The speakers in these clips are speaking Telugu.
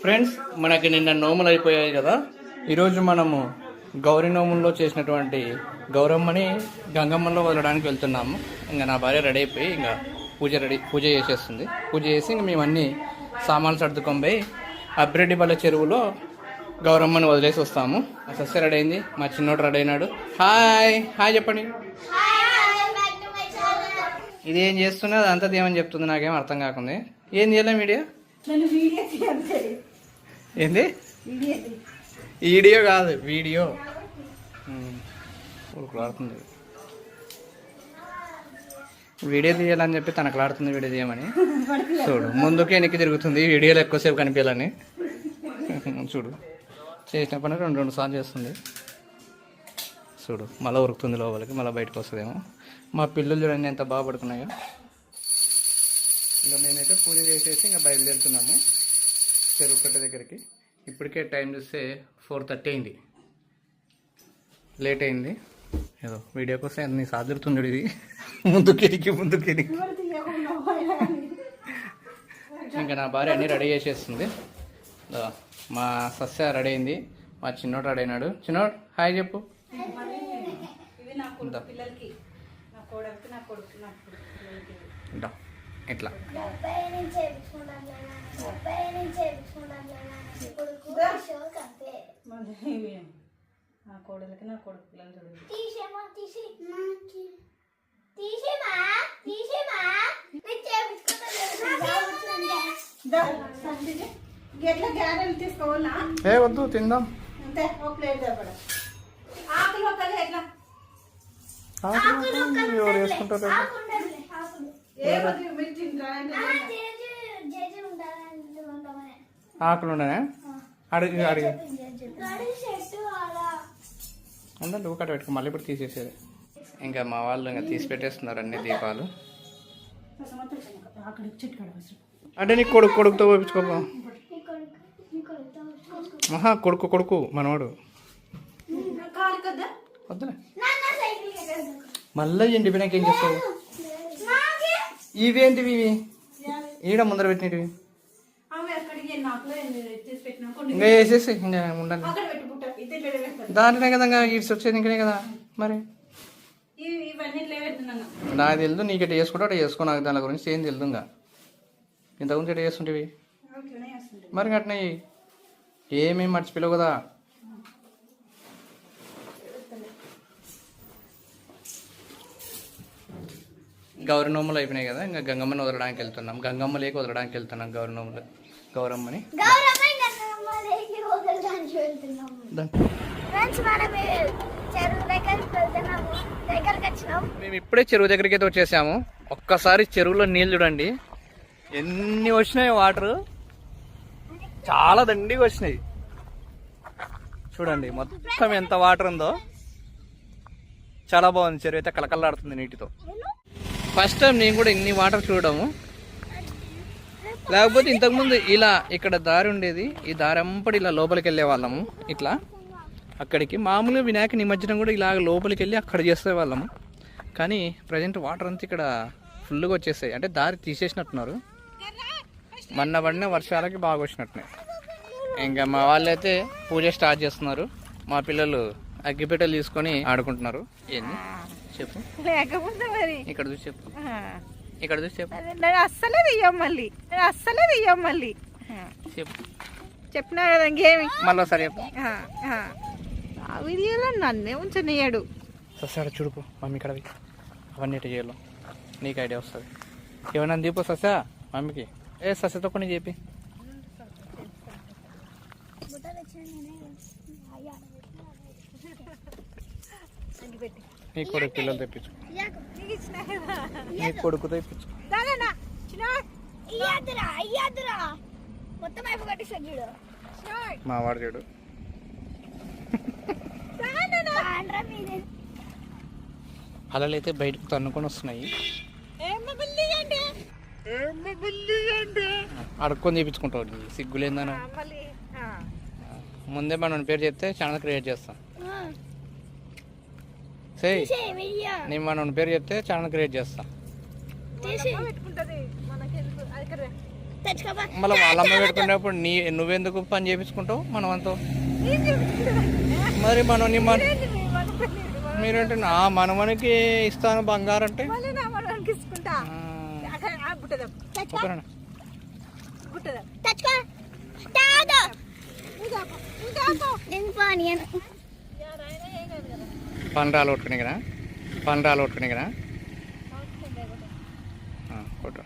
ఫ్రెండ్స్, మనకి నిన్న నోములు అయిపోయాయి కదా. ఈరోజు మనము గౌరీ నోముల్లో చేసినటువంటి గౌరమ్మని గంగమ్మలో వదలడానికి వెళ్తున్నాము. ఇంకా నా భార్య రెడీ అయిపోయి ఇంకా పూజ చేసేస్తుంది. పూజ చేసి ఇంక మేము అన్ని సామాన్లు సర్దుకొని పోయి అబ్బిరెడ్డిపల్లె చెరువులో గౌరమ్మని వదిలేసి వస్తాము. మా సస్య రెడీ అయింది, మా చిన్నోడు రెడీ అయినాడు. హాయ్ హాయ్ చెప్పండి. ఇది ఏం చేస్తున్నది అంతా ఏమని చెప్తుంది, నాకేం అర్థం కాకుంది. ఏం చేయలే మీడియా ఏంది? వీడియో కాదు, వీడియో ఉడుకులాడుతుంది. వీడియో తీయాలని చెప్పి తనకులాడుతుంది వీడియో తీయమని. చూడు, ముందుకే వెనక్కి తిరుగుతుంది వీడియోలో ఎక్కువసేపు కనిపించాలని. చూడు, చేసిన పని రెండు సార్లు చేస్తుంది. చూడు, మళ్ళీ ఉరుకుతుంది లోపలికి, మళ్ళీ బయటకు వస్తుందేమో. మా పిల్లలు చూడండి ఎంత బాగా పడుకున్నాయో. ఇంకా మేమైతే పూజ చేసేసి ఇంకా బయలుదేరుతున్నాము చెరువు కట్ట దగ్గరికి. ఇప్పటికే టైం చూస్తే 4:30 అయింది. లేట్ అయింది. ఏదో వీడియో కోసం అన్ని సాదురుతుంది ఇది, ముందుకెరికి. ఇంకా నా భార్య అన్నీ రెడీ చేసేస్తుంది. మా సస్య రెడీ అయింది, మా చిన్నోడు రెడీ అయినాడు. చిన్నోడు హాయ్ చెప్పు. ఇట్లా నా కోడలకి నా కొడుకు పిల్లలు చూడండి. ఏ వద్దు, తిందాం. ఎవరు వేసుకుంటారు? ఆకులు ఉండనే అడిగి ఉండండి, ఒకటి పెట్టుకో, మళ్ళీ ఇప్పుడు తీసేసేది. ఇంకా మా వాళ్ళు ఇంకా తీసి పెట్టేస్తున్నారు అన్ని దీపాలు. అంటే నీ కొడుకుతో పోయించుకోపో. కొడుకు మనవాడు వద్దులే. మళ్ళీ ఎండిపోయినాక ఏం చేస్తావు? ఇవేంటివి? ఇవి ఈడ ముందర పెట్టినవి ఇంకా వేసేసి ఇంకా ఉండాలి. దాంట్లోనే కదా ఇట్స్ వచ్చేది, ఇంకనే కదా మరి. నాకు తెలుదు, నీకు ఎట్లా చేసుకుంటా అట్లా చేసుకో. నాకు దాని గురించి ఏం తెలుదు. ఇంకా ఇంత గురించి ఎట్లా చేస్తుంటేవి మరి. అట్లా ఏమేమి మర్చిపోలేవు కదా. గౌరీ నోములు అయిపోయినాయి కదా, ఇంకా గంగమ్మని వదలడానికి వెళ్తున్నాం. గంగమ్మ లేక వదలడానికి వెళ్తున్నాం గౌరమ్మని. మేము ఇప్పుడే చెరువు దగ్గరికి అయితే వచ్చేసాము. ఒక్కసారి చెరువులో నీళ్ళు చూడండి ఎన్ని వచ్చినాయి. వాటర్ చాలా దండిగా వచ్చినాయి. చూడండి మొత్తం ఎంత వాటర్ ఉందో. చాలా బాగుంది చెరువు అయితే, కలకల్లాడుతుంది నీటితో. ఫస్ట్ టైం నేను కూడా ఇన్ని వాటర్ చూడము. లేకపోతే ఇంతకుముందు ఇలా ఇక్కడ దారి ఉండేది, ఈ దారి అంపటి ఇలా లోపలికి వెళ్ళే వాళ్ళము. ఇట్లా అక్కడికి మామూలుగా వినాయక నిమజ్జనం కూడా ఇలా లోపలికి వెళ్ళి అక్కడ చేసే వాళ్ళము. కానీ ప్రజెంట్ వాటర్ అంతా ఇక్కడ ఫుల్గా వచ్చేసాయి. అంటే దారి తీసేసినట్టున్నారు, మొన్న పడిన వర్షాలకి బాగా వచ్చినట్టున్నాయి. ఇంకా మా వాళ్ళైతే పూజ స్టార్ట్ చేస్తున్నారు. మా పిల్లలు అగ్గిపెట్టెలు తీసుకొని ఆడుకుంటున్నారు. ఏంది చెప్పు, లేకపోతే మరి ఇక్కడ చూసి చెప్పు, ఇక్కడ చూసి చెప్పు. అస్సలే వెయ్యం మళ్ళీ చెప్పు. చెప్పినా కదా ఇంకేమి. మళ్ళీ ఒకసారి చెప్పు. ఆ వీడియోలో నన్నే ఉంచనీయాడు. సస్యాడ చూడుకో మమ్మీ ఇక్కడ అవన్నీ ఎట్లా చేయాలో నీకు ఐడియా వస్తుంది. ఏమన్నా దీపో సస్యా మమ్మీకి. సస్యతో కొన్ని చెప్పి నీ కొడుకు పిల్లలు తెప్పించు, నీ కొడుకు తెప్పించు. మా వాడు చూడు అలలు అయితే బయటకు తన్నుకొని వస్తున్నాయి. అడుక్కొని చేయించుకుంటావు, సిగ్గులేందను. ముందే మనం పేరు చెప్తే ఛానల్ క్రియేట్ చేస్తాం. నేను మన పేరు చెప్తే ఛానల్ క్రియేట్ చేస్తా. మళ్ళీ వాళ్ళమ్మ పెట్టుకునేప్పుడు నువ్వెందుకు పని చేయించుకుంటావు మనమంతా? మరి మీరంటే నా మనమనికి ఇస్తాను బంగారం అంటే పండ్రాలు కొట్టుకునేకనా? పండ్రాలు కొట్టుకునేకనా? కొట్టు.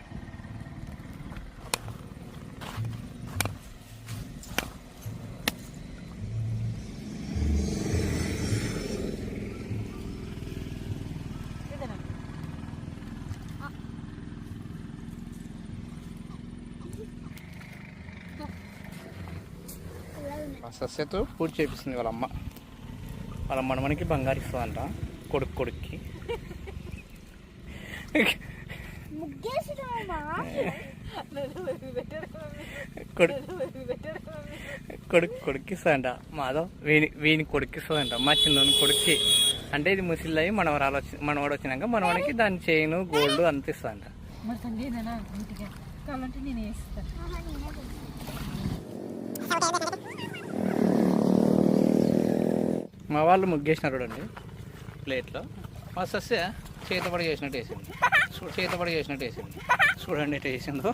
సస్యతో పూజ చేపిస్తుంది వాళ్ళమ్మ. వాళ్ళ మనమనికి బంగారు ఇస్తుందంట కొడుక్కి. కొడుక్కి ఇస్తుందంట మాధవ్. వీని కొడుక్కి ఇస్తుందంట, మా చిన్నోని కొడుక్కి. అంటే ఇది ముసిల్లయి మనవాడు వచ్చినాక మనవాడికి దాని చైన్ గోల్డ్ అంత ఇస్తుందంట. మా వాళ్ళు ముగ్గేసినారు చూడండి ప్లేట్లో. మా సస్య చేతపడి చేసినట్టు వేసింది. చేతపడి చేసినట్టు వేసింది చూడండి ఎట్లా వేసిందో.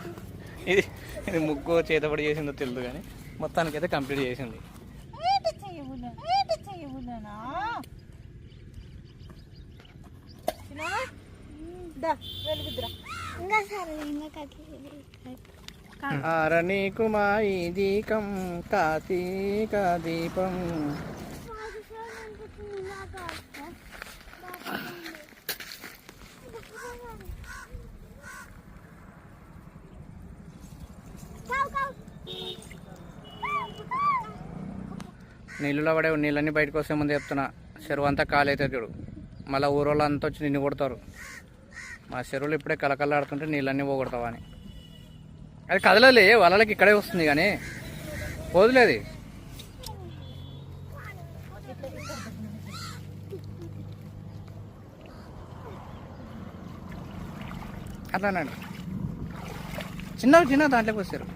ఇది ముగ్గు చేతపడి చేసిందో తెలియదు కానీ మొత్తానికి అయితే కంప్లీట్ చేసింది. ఆరణీకు మా ఈ దీకం కార్తీక దీపం. నీళ్ళలో పడే నీళ్ళన్నీ బయటకు వస్తే ముందు చెప్తున్నా, చెరువు అంతా ఖాళీ అవుతుంది చూడు. మళ్ళీ ఊరోళ్ళు అంతా వచ్చి నిన్ను కొడతారు. మా చెరువులు ఇప్పుడే కలకల్లాడుతుంటే నీళ్ళన్నీ పోగొడతావా అని. అది కదలలే, వాళ్ళకి ఇక్కడే వస్తుంది కానీ వదిలేదు. అట్లానండి చిన్న దాంట్లోకి వస్తారు.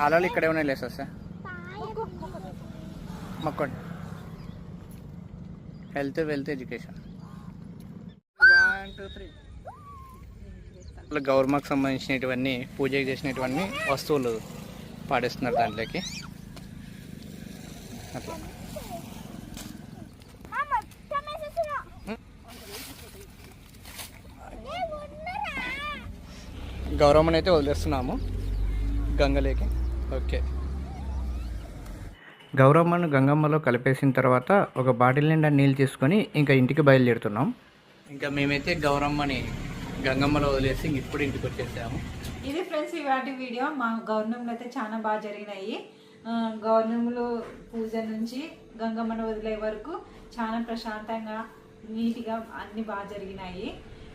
అలలు ఇక్కడే ఉన్నాయి లేదు సార్. మొక్కండి. Health wealth education. 1 2 3 గవర్నమెంట్కి సంబంధించినటువన్నీ పూజకి చేసినటువన్నీ వస్తువులు పాడేస్తున్నారు దాంట్లోకి. అట్లా గౌరమ్మని అయితే వదిలేస్తున్నాము గంగలేకి. ఓకే, గౌరమ్మను గంగమ్మలో కలిపేసిన తర్వాత ఒక బాటిల్ నిండా నీళ్ళు తీసుకొని ఇంకా ఇంటికి బయలుదేరుతున్నాం. ఇంకా మేమైతే గౌరమ్మని గంగమ్మలో వదిలేసి ఇప్పుడు ఇంటికి వచ్చేసాము. ఇది ఫ్రెండ్స్ ఇవాటి వీడియో. మా గౌర్నంలో అయితే చాలా బాగా జరిగినాయి. గౌర్నంలో పూజ నుంచి గంగమ్మను వదిలే వరకు చాలా ప్రశాంతంగా నీట్గా అన్ని బాగా జరిగినాయి.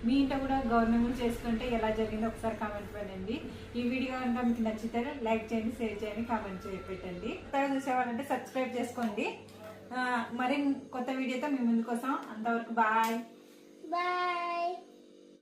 మీ ఇంట్లో కూడా గవర్నమెంట్ చేసుకుంటే ఎలా జరిగిందో ఒకసారి కామెంట్ పెట్టండి. ఈ వీడియో కనుక మీకు నచ్చితే లైక్ చేయండి, షేర్ చేయండి, కామెంట్ పెట్టండి. కొత్తగా చూసేవాళ్ళంటే సబ్స్క్రైబ్ చేసుకోండి. మరి కొత్త వీడియోతో మీ ముందుకు వస్తాం. అంతవరకు బాయ్.